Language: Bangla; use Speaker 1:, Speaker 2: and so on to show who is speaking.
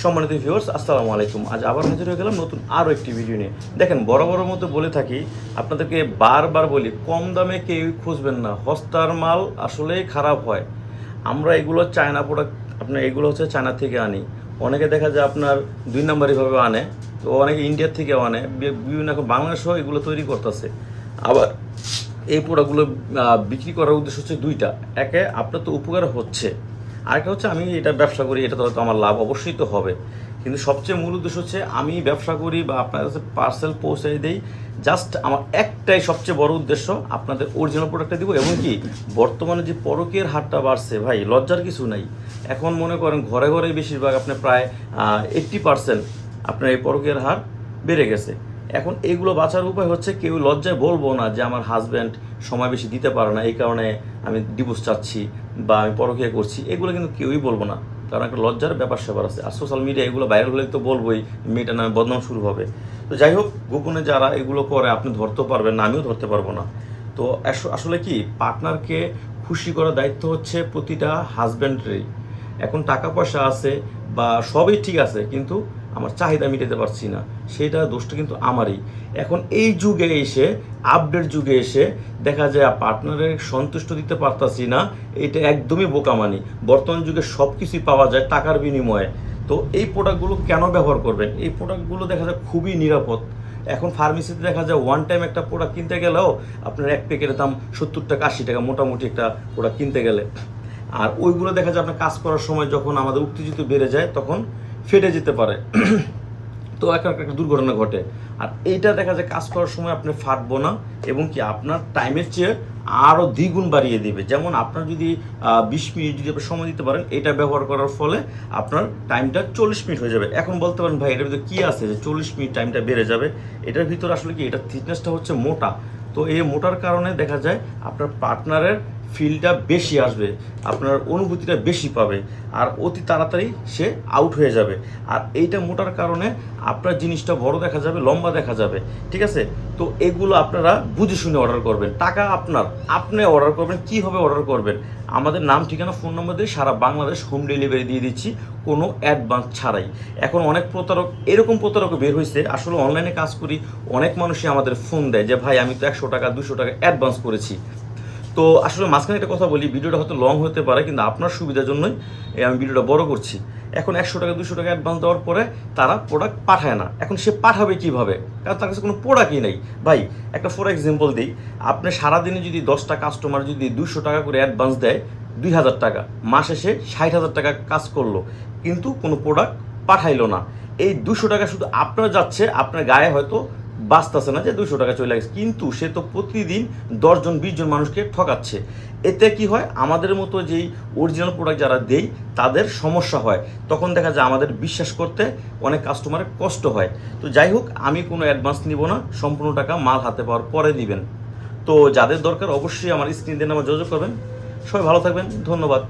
Speaker 1: সম্মানিত ভিউয়ার্স, আসসালামু আলাইকুম। আজ আবার হাজির হয়ে গেলাম নতুন আরও একটি ভিডিও নিয়ে। দেখেন, বড় মতো বলে থাকি, আপনাদেরকে বারবার বলি, কম দামে কেউই খুঁজবেন না। হস্তার মাল আসলেই খারাপ হয়। আমরা এগুলো চায়না প্রোডাক্ট, আপনার এগুলো হচ্ছে চায়না থেকে আনি। অনেকে দেখা যায় আপনার 2 নম্বরিভাবে আনে, তো অনেকে ইন্ডিয়ার থেকেও আনে, বিভিন্ন এখন বাংলাদেশেও এগুলো তৈরি করতেছে। আবার এই প্রোডাক্টগুলো বিক্রি করার উদ্দেশ্য হচ্ছে দুইটা। একে, আপনার তো উপকার হচ্ছে, আরেকটা হচ্ছে আমি এটা ব্যবসা করি, এটা তো হয়তো আমার লাভ অবশ্যই তো হবে। কিন্তু সবচেয়ে মূল উদ্দেশ্য হচ্ছে আমি ব্যবসা করি বা আপনার কাছে পার্সেল পৌঁছে দিই, জাস্ট আমার একটাই সবচেয়ে বড় উদ্দেশ্য, আপনাদের অরিজিনাল প্রোডাক্টটা দিব। এবং কি, বর্তমানে যে পরকীয়ার হারটা বাড়ছে ভাই, লজ্জার কিছু নাই। এখন মনে করেন ঘরে ঘরে বেশিরভাগ আপনার প্রায় 80% আপনার এই পরকীয়ার হার বেড়ে গেছে। এখন এইগুলো বাঁচার উপায় হচ্ছে, কেউ লজ্জায় বলবো না যে আমার হাজব্যান্ড সময় বেশি দিতে পারে না, এই কারণে আমি ডিভোর্স চাচ্ছি বা আমি পরকীয়া করছি, এগুলো কিন্তু কেউই বলবো না। কারণ একটা লজ্জার ব্যাপার স্যাপার আছে। আর সোশ্যাল মিডিয়া এগুলো ভাইরাল হলে তো বলবোই, মেয়েটার নামে বদনাম শুরু হবে। তো যাই হোক, গোপনে যারা এগুলো করে আপনি ধরতেও পারবেন না, আমিও ধরতে পারবো না। তো আসলে কি, পার্টনারকে খুশি করার দায়িত্ব হচ্ছে প্রতিটা হাজব্যান্ডেরই। এখন টাকা পয়সা আছে বা সবই ঠিক আছে, কিন্তু আমার চাহিদা মিটাতে পারছি না, সেটা দোষটা কিন্তু আমারই। এখন এই যুগে এসে, আপডেট যুগে এসে দেখা যায় পার্টনারের সন্তুষ্ট দিতে পারতাছি না, এটা একদমই বোকামানি। বর্তমান যুগে সব কিছুই পাওয়া যায় টাকার বিনিময়ে। তো এই প্রোডাক্টগুলো কেন ব্যবহার করবেন? এই প্রোডাক্টগুলো দেখা যায় খুবই নিরাপদ। এখন ফার্মেসিতে দেখা যায় ওয়ান টাইম একটা প্রোডাক্ট কিনতে গেলেও আপনার এক প্যাকেটের দাম 70 টাকা 80 টাকা, মোটামুটি একটা প্রোডাক্ট কিনতে গেলে। আর ওইগুলো দেখা যায় আপনার কাজ করার সময় যখন আমাদের উত্তেজিত বেড়ে যায়, তখন ফেটে যেতে পারে। তো একটা দুর্ঘটনা ঘটে। আর এইটা দেখা যায় কাজ করার সময় আপনি ফাটবো না, এবং কি আপনার টাইমের চেয়ে আরও দ্বিগুণ বাড়িয়ে দিবে। যেমন আপনার যদি 20 মিনিট যদি আপনি সময় দিতে পারেন, এটা ব্যবহার করার ফলে আপনার টাইমটা 40 মিনিট হয়ে যাবে। এখন বলতে পারেন, ভাই এটার ভিতরে কী আছে যে 40 মিনিট টাইমটা বেড়ে যাবে? এটার ভিতরে আসলে কি, এটা থিকনেসটা হচ্ছে মোটা। তো এই মোটার কারণে দেখা যায় আপনার পার্টনারের ফিলটা বেশি আসবে, আপনার অনুভূতিটা বেশি পাবে, আর অতি তাড়াতাড়ি সে আউট হয়ে যাবে। আর এইটা মোটার কারণে আপনার জিনিসটা বড় দেখা যাবে, লম্বা দেখা যাবে। ঠিক আছে? তো এগুলো আপনারা বুঝে শুনে অর্ডার করবেন। টাকা আপনার, আপনি অর্ডার করবেন। কীভাবে অর্ডার করবেন? আমাদের নাম, ঠিকানা, ফোন নম্বর দিয়ে সারা বাংলাদেশ হোম ডেলিভারি দিয়ে দিচ্ছি, কোনো অ্যাডভান্স ছাড়াই। এখন অনেক প্রতারক, এরকম প্রতারকও বের হয়েছে। আসলে অনলাইনে কাজ করি, অনেক মানুষই আমাদের ফোন দেয় যে ভাই আমি তো 100 টাকা 200 টাকা অ্যাডভান্স করেছি। তো আসলে মাঝখানে একটা কথা বলি, ভিডিওটা হয়তো লং হতে পারে, কিন্তু আপনার সুবিধার জন্যই আমি ভিডিওটা বড় করছি। এখন 100 টাকা 200 টাকা অ্যাডভান্স দেওয়ার পরে তারা প্রোডাক্ট পাঠায় না। এখন সে পাঠাবে কীভাবে? কারণ তার কাছে কোনো প্রোডাক্টই নেই। ভাই একটা ফর এক্সাম্পল দিই, আপনি সারাদিনে যদি 10টা কাস্টমার যদি 200 টাকা করে অ্যাডভান্স দেয়, 2000 টাকা, মাসে সে 60,000 টাকা কাজ করলো, কিন্তু কোনো প্রোডাক্ট পাঠাইলো না। এই 200 টাকা শুধু আপনার যাচ্ছে, আপনার গায়ে হয়তো বাঁচতেছে না যে 200 টাকা চলে গেছে, কিন্তু সে তো প্রতিদিন 10 জন 20 জন মানুষকে ঠকাচ্ছে। এতে কি হয়, আমাদের মতো যেই অরিজিনাল প্রোডাক্ট যারা দেই তাদের সমস্যা হয়। তখন দেখা যায় আমাদের বিশ্বাস করতে অনেক কাস্টমারের কষ্ট হয়। তো যাই হোক, আমি কোনো অ্যাডভান্স নিব না, সম্পূর্ণ টাকা মাল হাতে পাওয়ার পরে দিবেন। তো যাদের দরকার অবশ্যই আমার স্ক্রিন দিয়ে আমার যোগাযোগ করবেন। সবাই ভালো থাকবেন, ধন্যবাদ।